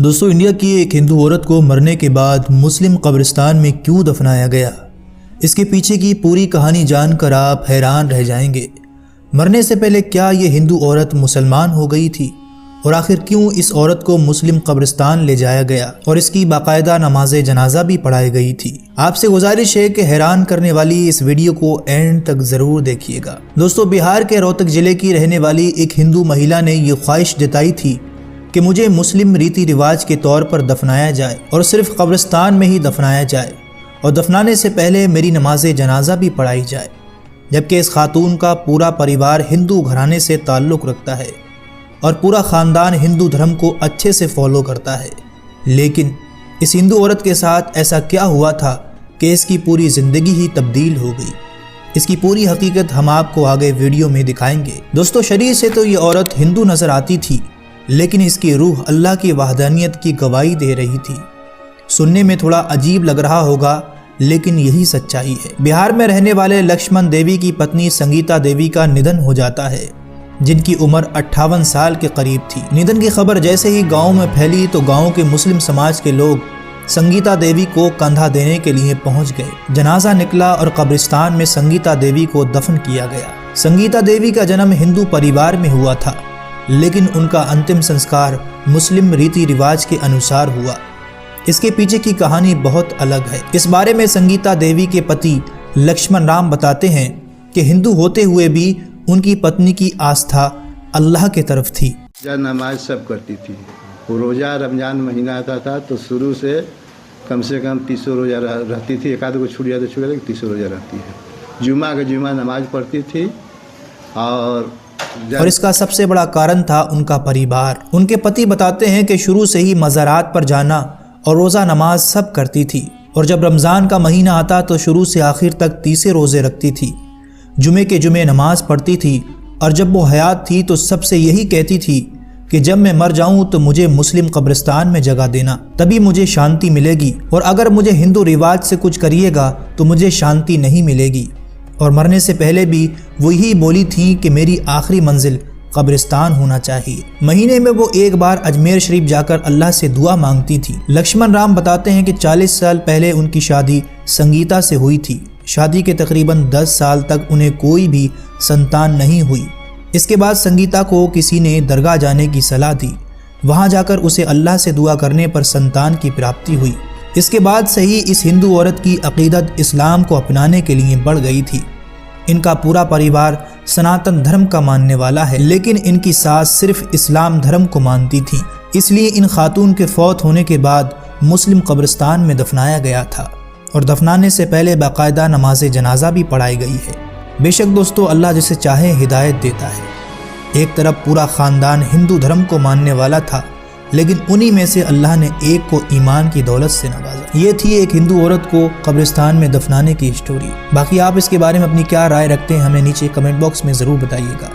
दोस्तों, इंडिया की एक हिंदू औरत को मरने के बाद मुस्लिम कब्रिस्तान में क्यों दफनाया गया, इसके पीछे की पूरी कहानी जानकर आप हैरान रह जाएंगे। मरने से पहले क्या ये हिंदू औरत मुसलमान हो गई थी और आखिर क्यों इस औरत को मुस्लिम कब्रिस्तान ले जाया गया और इसकी बाकायदा नमाज जनाजा भी पढ़ाई गई थी। आपसे गुजारिश है कि हैरान करने वाली इस वीडियो को एंड तक जरूर देखिएगा। दोस्तों, बिहार के रोहतक जिले की रहने वाली एक हिंदू महिला ने ये ख्वाहिश जताई थी कि मुझे मुस्लिम रीति रिवाज के तौर पर दफनाया जाए और सिर्फ कब्रिस्तान में ही दफनाया जाए और दफनाने से पहले मेरी नमाज जनाजा भी पढ़ाई जाए। जबकि इस खातून का पूरा परिवार हिंदू घराने से ताल्लुक़ रखता है और पूरा ख़ानदान हिंदू धर्म को अच्छे से फॉलो करता है। लेकिन इस हिंदू औरत के साथ ऐसा क्या हुआ था कि इसकी पूरी ज़िंदगी ही तब्दील हो गई। इसकी पूरी हकीकत हम आपको आगे वीडियो में दिखाएंगे। दोस्तों, शरीर से तो ये औरत हिंदू नज़र आती थी, लेकिन इसकी रूह अल्लाह की वहदानियत की गवाही दे रही थी। सुनने में थोड़ा अजीब लग रहा होगा, लेकिन यही सच्चाई है। बिहार में रहने वाले लक्ष्मण देवी की पत्नी संगीता देवी का निधन हो जाता है, जिनकी उम्र 58 साल के करीब थी। निधन की खबर जैसे ही गांव में फैली तो गांव के मुस्लिम समाज के लोग संगीता देवी को कंधा देने के लिए पहुंच गए। जनाजा निकला और कब्रिस्तान में संगीता देवी को दफन किया गया। संगीता देवी का जन्म हिंदू परिवार में हुआ था, लेकिन उनका अंतिम संस्कार मुस्लिम रीति रिवाज के अनुसार हुआ। इसके पीछे की कहानी बहुत अलग है। इस बारे में संगीता देवी के पति लक्ष्मण राम बताते हैं कि हिंदू होते हुए भी उनकी पत्नी की आस्था अल्लाह के तरफ थी। नमाज सब करती थी। वो रोज़ा रमज़ान महीना आता था तो शुरू से कम 30 रोज़ा रहती थी। एक आध को छूट जाए तो छूट, लेकिन 30 रोज़ा रहती है। जुमा के जुमा नमाज पढ़ती थी और इसका सबसे बड़ा कारण था उनका परिवार। उनके पति बताते हैं कि शुरू से ही मज़ारात पर जाना और रोज़ा नमाज सब करती थी और जब रमज़ान का महीना आता तो शुरू से आखिर तक 30 रोज़े रखती थी। जुमे के जुमे नमाज पढ़ती थी और जब वो हयात थी तो सबसे यही कहती थी कि जब मैं मर जाऊं तो मुझे मुस्लिम कब्रिस्तान में जगह देना, तभी मुझे शांति मिलेगी, और अगर मुझे हिंदू रिवाज से कुछ करिएगा तो मुझे शांति नहीं मिलेगी। और मरने से पहले भी वही बोली थी कि मेरी आखिरी मंजिल कब्रिस्तान होना चाहिए। महीने में वो एक बार अजमेर शरीफ जाकर अल्लाह से दुआ मांगती थी। लक्ष्मण राम बताते हैं कि 40 साल पहले उनकी शादी संगीता से हुई थी। शादी के तकरीबन 10 साल तक उन्हें कोई भी संतान नहीं हुई। इसके बाद संगीता को किसी ने दरगाह जाने की सलाह दी। वहाँ जाकर उसे अल्लाह से दुआ करने पर संतान की प्राप्ति हुई। इसके बाद से ही इस हिंदू औरत की अकीदत इस्लाम को अपनाने के लिए बढ़ गई थी। इनका पूरा परिवार सनातन धर्म का मानने वाला है, लेकिन इनकी सास सिर्फ इस्लाम धर्म को मानती थी। इसलिए इन खातून के फौत होने के बाद मुस्लिम कब्रिस्तान में दफनाया गया था और दफनाने से पहले बाकायदा नमाज जनाजा भी पढ़ाई गई है। बेशक दोस्तों, अल्लाह जिसे चाहे हिदायत देता है। एक तरफ पूरा ख़ानदान हिंदू धर्म को मानने वाला था, लेकिन उन्हीं में से अल्लाह ने एक को ईमान की दौलत से नवाजा। ये थी एक हिंदू औरत को कब्रिस्तान में दफनाने की स्टोरी। बाकी आप इसके बारे में अपनी क्या राय रखते हैं, हमें नीचे कमेंट बॉक्स में ज़रूर बताइएगा।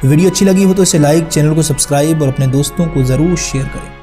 वीडियो अच्छी लगी हो तो इसे लाइक, चैनल को सब्सक्राइब और अपने दोस्तों को ज़रूर शेयर करें।